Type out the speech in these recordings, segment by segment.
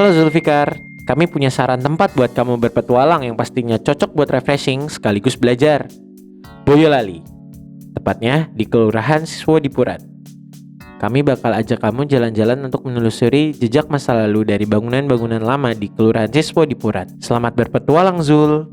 Halo Zulfikar, kami punya saran tempat buat kamu berpetualang yang pastinya cocok buat refreshing sekaligus belajar. Boyolali, tepatnya di Kelurahan Siswodipuran. Kami bakal ajak kamu jalan-jalan untuk menelusuri jejak masa lalu dari bangunan-bangunan lama di Kelurahan Siswodipuran. Selamat berpetualang Zul!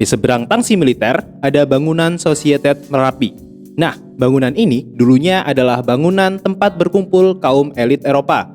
Di seberang tangsi militer ada bangunan Sosietet Merapi. Nah, bangunan ini dulunya adalah bangunan tempat berkumpul kaum elit Eropa.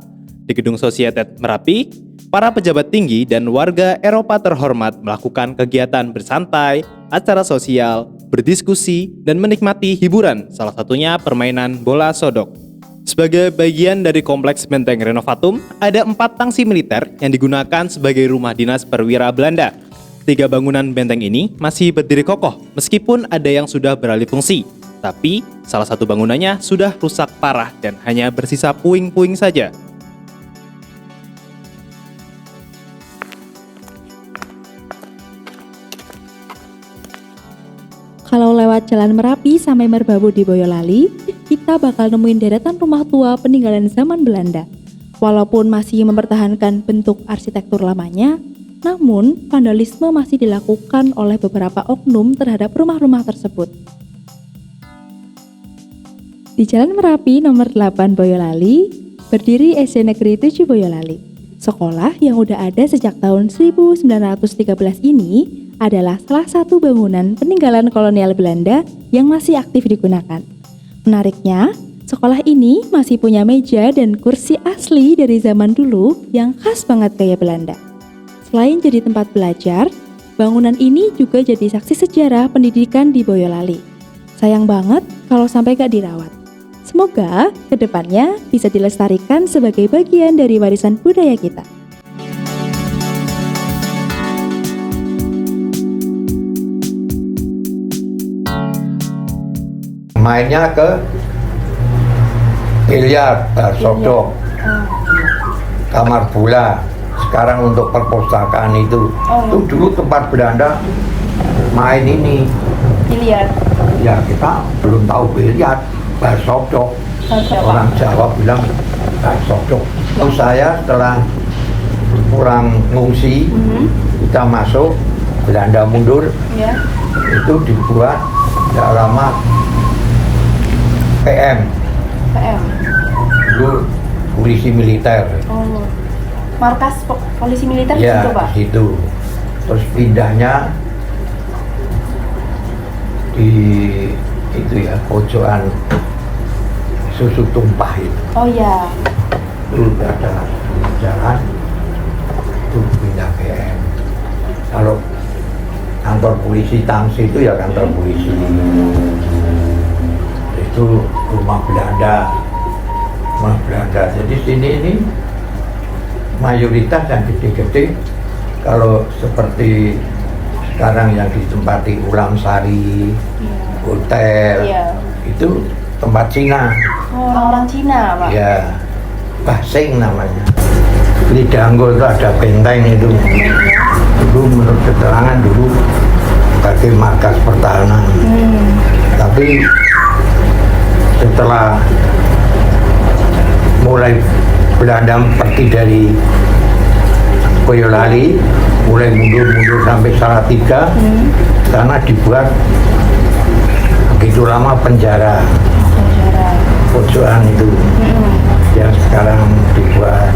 Di gedung Sosietet Merapi, para pejabat tinggi dan warga Eropa terhormat melakukan kegiatan bersantai, acara sosial, berdiskusi, dan menikmati hiburan, salah satunya permainan bola sodok. Sebagai bagian dari kompleks Benteng Renovatum, ada 4 tangsi militer yang digunakan sebagai rumah dinas perwira Belanda. 3 bangunan benteng ini masih berdiri kokoh meskipun ada yang sudah beralih fungsi. Tapi salah satu bangunannya sudah rusak parah dan hanya bersisa puing-puing saja. Kalau lewat Jalan Merapi sampai Merbabu di Boyolali, kita bakal nemuin deretan rumah tua peninggalan zaman Belanda. Walaupun masih mempertahankan bentuk arsitektur lamanya, namun, vandalisme masih dilakukan oleh beberapa oknum terhadap rumah-rumah tersebut. Di Jalan Merapi nomor 8 Boyolali, berdiri SD Negeri 7 Boyolali. Sekolah yang udah ada sejak tahun 1913 ini adalah salah satu bangunan peninggalan kolonial Belanda yang masih aktif digunakan. Menariknya, sekolah ini masih punya meja dan kursi asli dari zaman dulu yang khas banget gaya Belanda. Selain jadi tempat belajar, bangunan ini juga jadi saksi sejarah pendidikan di Boyolali. Sayang banget kalau sampai gak dirawat. Semoga kedepannya bisa dilestarikan sebagai bagian dari warisan budaya kita. Mainnya ke biliar, sodok, kamar bola. Sekarang untuk perpustakaan itu dulu tempat Belanda main ini Biliar. ya, kita belum tahu biliar, sodok. Orang Jawa bilang sodok. Terus saya setelah kurang ngungsi, kita masuk, Belanda mundur, itu dibuat tidak lama PM dulu polisi militer. Markas polisi militer Ya, di situ, Pak? di situ. Terus pindahnya di itu ya, pojokan susu tumpah itu. Oh iya. Itu ada jalan, itu pindah PM. Kalau kantor polisi Tangsi itu ya kantor polisi. Itu rumah Belanda. Jadi sini ini mayoritas yang gede-gede. Kalau seperti sekarang yang ditempati Ulam Sari, hotel, itu tempat Cina. Orang Cina, Pak? Ya, Basing namanya. Di Danggo itu ada benteng itu. Dulu menurut keterangan dulu sebagai markas pertahanan. Tapi setelah mulai Belanda pergi dari Boyolali, mulai mundur sampai Salatiga, karena dibuat begitu lama penjara pojokan itu, yang sekarang dibuat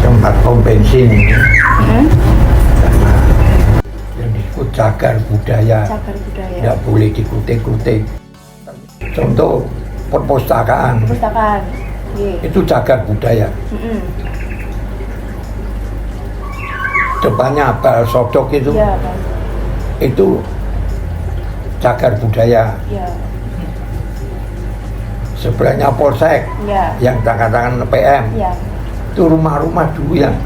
tempat pom bensin, karena yang disebut cagar budaya, tidak boleh dikutik-kutik. Contoh perpustakaan. Itu cagar budaya. Depannya bal sodok itu, itu cagar budaya. Sebelahnya polsek, yang katakan PM. Itu rumah-rumah dulu yang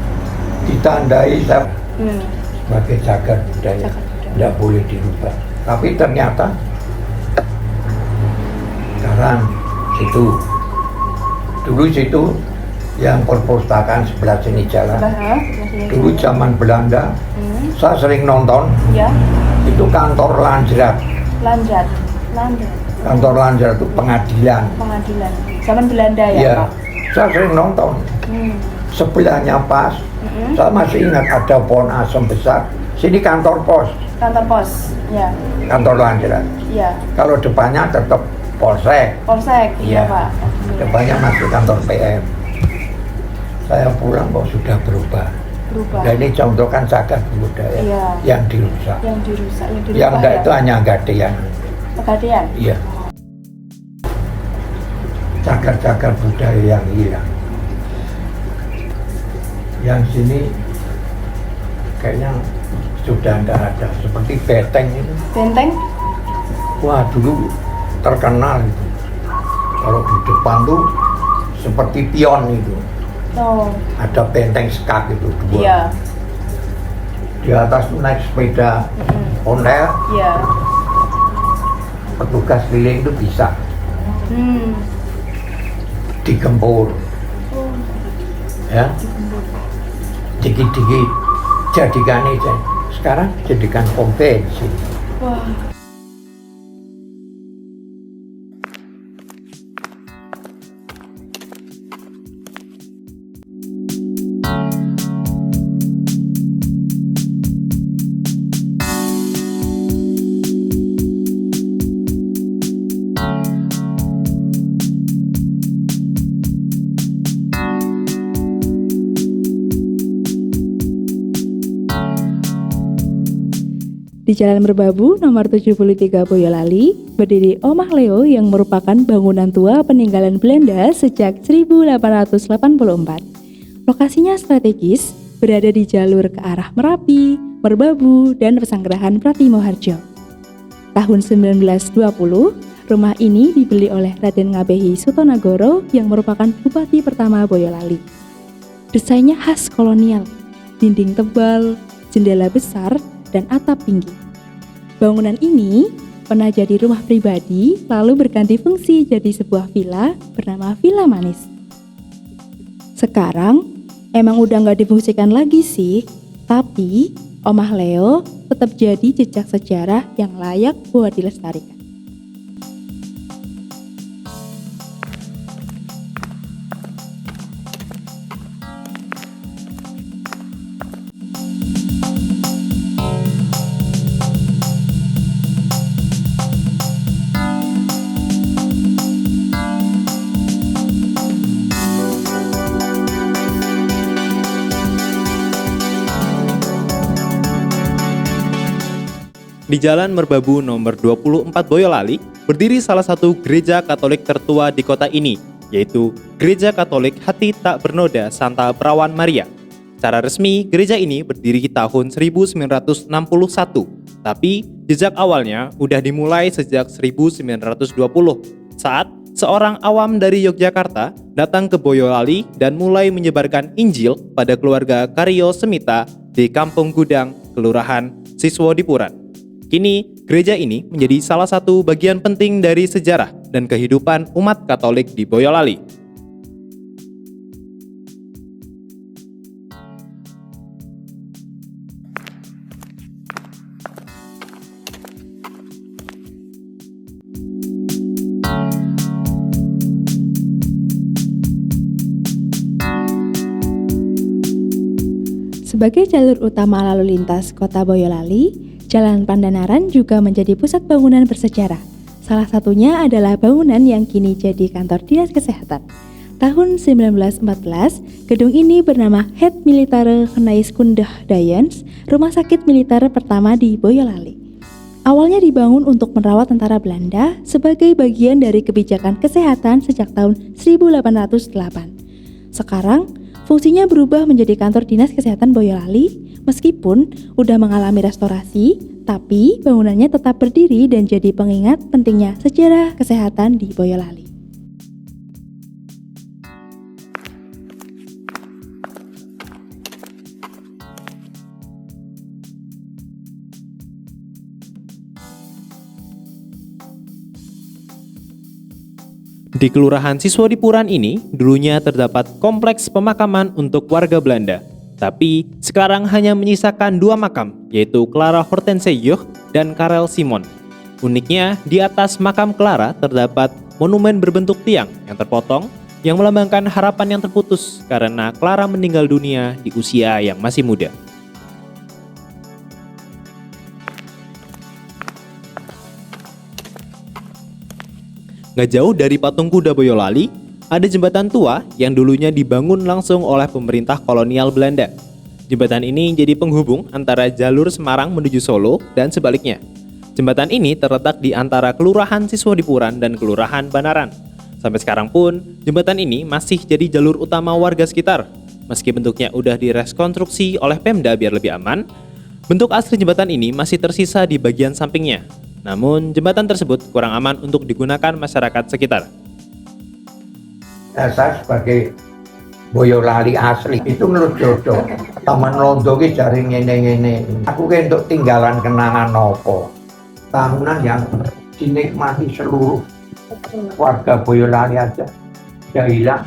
ditandai sebagai cagar budaya. tidak boleh dirubah. Tapi ternyata sekarang situ, dulu situ yang perpustakaan sebelah sini jalan. Dulu zaman Belanda, saya sering nonton. Ya. Itu kantor Landrat. Landrat. Kantor Landrat itu pengadilan. Pengadilan. Zaman Belanda ya, Iya, Pak? saya sering nonton. Sebelahnya pas, saya masih ingat ada pohon asem besar. Sini kantor pos. Kantor pos. Ya. Kantor Landrat. Iya. Kalau depannya tetap Polsek. Polsek. Iya, Pak. Depannya masih kantor PM. Saya pulang kok sudah berubah. Nah, ini contoh kan cagar budaya Iya. yang dirusak. Yang dirusak, yang dirubah. Yang enggak ya? itu hanya gadean. Pegadaian. Iya. Cagar-cagar budaya yang hilang. Yang sini kayaknya sudah enggak ada. Seperti beteng itu. Benteng. Wah, dulu terkenal itu. Kalau di depan tuh seperti pion itu. Oh. Ada benteng skak itu dua. Iya. Di atas tuh naik sepeda ontel, Iya. petugas keliling itu bisa digempur. Ya. Dikit-dikit jadikan aja. Sekarang jadikan pom bensin. Wah. Di Jalan Merbabu nomor 73 Boyolali, berdiri Omah Leo yang merupakan bangunan tua peninggalan Belanda sejak 1884. Lokasinya strategis, berada di jalur ke arah Merapi, Merbabu, dan Pesanggerahan Pratimoharjo. Tahun 1920, rumah ini dibeli oleh Raden Ngabehi Sutonagoro yang merupakan bupati pertama Boyolali. Desainnya khas kolonial, dinding tebal, jendela besar, dan atap tinggi. Bangunan ini pernah jadi rumah pribadi, lalu berganti fungsi jadi sebuah villa bernama Villa Manis. Sekarang emang udah nggak difungsikan lagi sih, tapi Omah Leo tetap jadi jejak sejarah yang layak buat dilestarikan. Di Jalan Merbabu nomor 24 Boyolali, berdiri salah satu gereja Katolik tertua di kota ini, yaitu Gereja Katolik Hati Tak Bernoda Santa Perawan Maria. Secara resmi, gereja ini berdiri tahun 1961, tapi jejak awalnya udah dimulai sejak 1920, saat seorang awam dari Yogyakarta datang ke Boyolali dan mulai menyebarkan Injil pada keluarga Karyo Semita di Kampung Gudang, Kelurahan Siswodipuran. Kini, gereja ini menjadi salah satu bagian penting dari sejarah dan kehidupan umat Katolik di Boyolali. Sebagai jalur utama lalu lintas kota Boyolali, Jalan Pandanaran juga menjadi pusat bangunan bersejarah. Salah satunya adalah bangunan yang kini jadi kantor Dinas Kesehatan. Tahun 1914, gedung ini bernama Het Militaire Geneeskundig Dayens, rumah sakit militer pertama di Boyolali. Awalnya dibangun untuk merawat tentara Belanda sebagai bagian dari kebijakan kesehatan sejak tahun 1808. Sekarang, fungsinya berubah menjadi kantor Dinas Kesehatan Boyolali. Meskipun udah mengalami restorasi, tapi bangunannya tetap berdiri dan jadi pengingat pentingnya sejarah kesehatan di Boyolali. Di Kelurahan Siswadipuran ini, dulunya terdapat kompleks pemakaman untuk warga Belanda. Tapi, sekarang hanya menyisakan 2 makam, yaitu Clara Hortense Joch dan Karel Simon. Uniknya, di atas makam Clara terdapat monumen berbentuk tiang yang terpotong yang melambangkan harapan yang terputus karena Clara meninggal dunia di usia yang masih muda. Gak jauh dari patung kuda Boyolali, ada jembatan tua yang dulunya dibangun langsung oleh pemerintah kolonial Belanda. Jembatan ini jadi penghubung antara jalur Semarang menuju Solo dan sebaliknya. Jembatan ini terletak di antara Kelurahan Siswadipuran dan Kelurahan Banaran. Sampai sekarang pun, jembatan ini masih jadi jalur utama warga sekitar. Meski bentuknya udah direkonstruksi oleh Pemda biar lebih aman, bentuk asli jembatan ini masih tersisa di bagian sampingnya. Namun, jembatan tersebut kurang aman untuk digunakan masyarakat sekitar. Saya sebagai Boyolali asli itu menurut Jojo Taman Londo ki jari ngene-ngene. Aku ki untuk tinggalan kenangan nopo. Bangunan yang dinikmati seluruh warga Boyolali aja. Ya hilang.